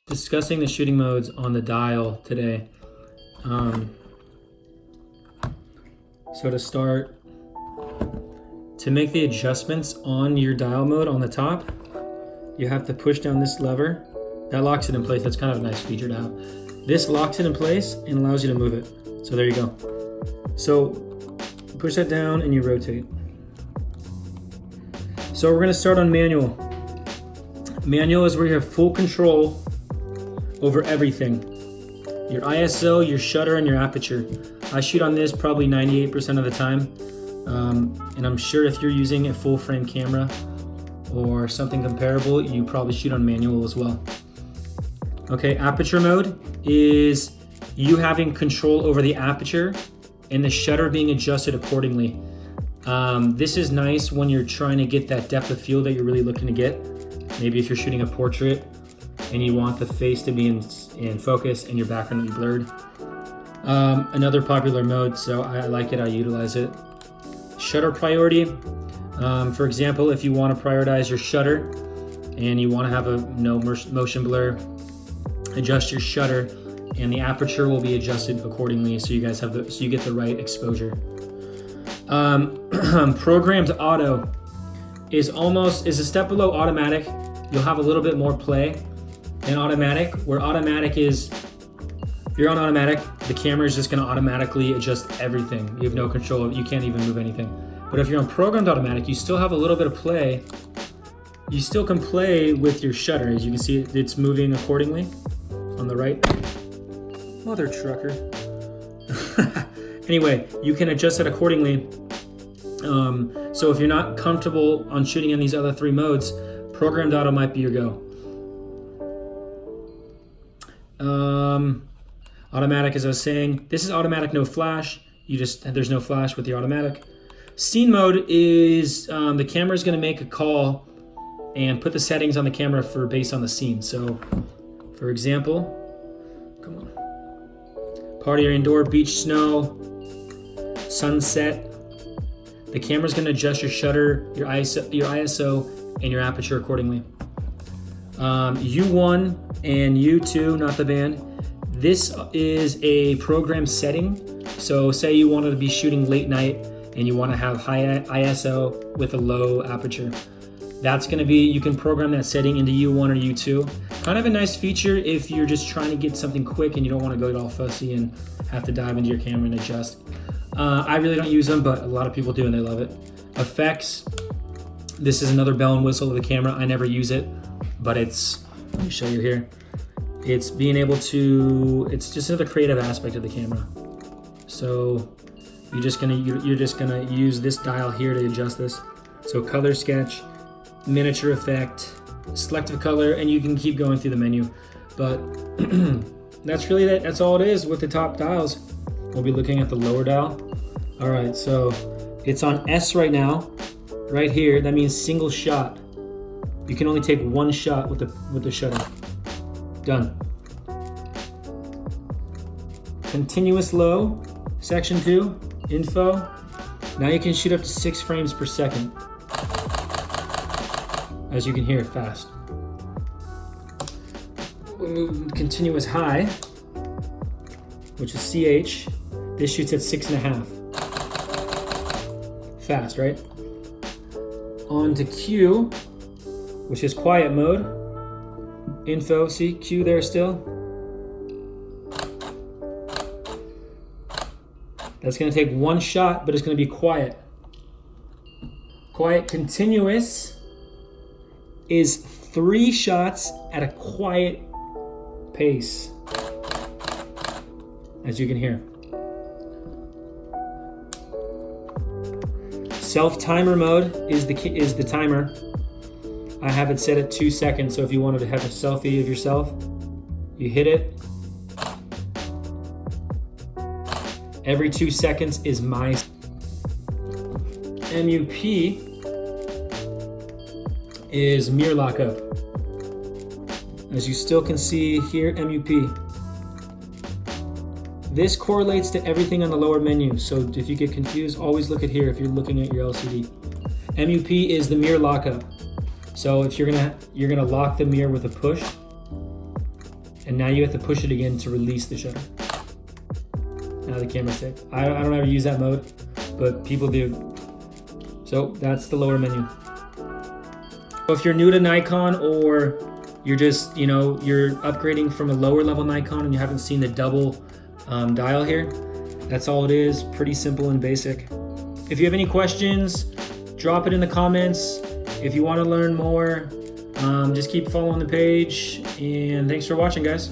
discussing the shooting modes on the dial today. So to start, to make the adjustments on your dial mode on the top, you have to push down this lever. That locks it in place. That's kind of a nice feature to have. This locks it in place and allows you to move it. So there you go. So push that down and you rotate. So we're gonna start on manual. Manual is where you have full control over everything. Your ISO, your shutter, and your aperture. I shoot on this probably 98% of the time. And I'm sure if you're using a full frame camera or something comparable, you probably shoot on manual as well. Okay, aperture mode is you having control over the aperture and the shutter being adjusted accordingly. This is nice when you're trying to get that depth of field that you're really looking to get. Maybe if you're shooting a portrait and you want the face to be in focus and your background to be blurred. Another popular mode, so I like it, I utilize it. Shutter priority. For example, if you want to prioritize your shutter and you want to have a no motion blur, adjust your shutter and the aperture will be adjusted accordingly so you guys have so you get the right exposure. Programmed auto is a step below automatic. You'll have a little bit more play than automatic, where automatic is, if you're on automatic, the camera is just going to automatically adjust everything. You have no control, you can't even move anything. But if you're on programmed automatic, you still have a little bit of play. You still can play with your shutter. As you can see, it's moving accordingly on the right. Mother trucker. Anyway, you can adjust it accordingly. So if you're not comfortable on shooting in these other three modes, programmed auto might be your go. Automatic, as I was saying, this is automatic, no flash. There's no flash with the automatic. Scene mode is the camera is going to make a call and put the settings on the camera based on the scene. So, for example, come on, party or indoor, beach, snow, sunset. The camera's going to adjust your shutter, your ISO, and your aperture accordingly. U1 and U2, not the band. This is a program setting. So say you wanted to be shooting late night and you want to have high ISO with a low aperture. That's going to be, you can program that setting into U1 or U2. Kind of a nice feature if you're just trying to get something quick and you don't want to go all fussy and have to dive into your camera and adjust. I really don't use them, but a lot of people do and they love it. Effects. This is another bell and whistle of the camera. I never use it, but let me show you here. It's being able to, it's just another creative aspect of the camera. So you're just gonna use this dial here to adjust this. So color sketch, miniature effect, selective color, and you can keep going through the menu. But that's really it. That's all it is with the top dials. We'll be looking at the lower dial. All right, so it's on S right now. Right here, that means single shot. You can only take one shot with the shutter. Done. Continuous low, section 2, info. Now you can shoot up to 6 frames per second. As you can hear, fast. We move continuous high, which is CH. This shoots at 6.5. Fast, right? On to Q, which is quiet mode. Info, see Q there still? That's gonna take one shot, but it's gonna be quiet. Quiet continuous is 3 shots at a quiet pace, as you can hear. Self-timer mode is the timer. I have it set at 2 seconds, so if you wanted to have a selfie of yourself, you hit it. Every 2 seconds is my MUP is mirror lockup. As you still can see here, MUP. This correlates to everything on the lower menu, so if you get confused, always look at here if you're looking at your LCD. MUP is the mirror lockup. So if you're gonna lock the mirror with a push, And now you have to push it again to release the shutter. Now the camera's safe. I don't ever use that mode, but people do. So that's the lower menu. So if you're new to Nikon, or you're just, you're upgrading from a lower level Nikon and you haven't seen the double dial here, that's all it is. Pretty simple and basic. If you have any questions, drop it in the comments. If you want to learn more, just keep following the page, and thanks for watching, guys.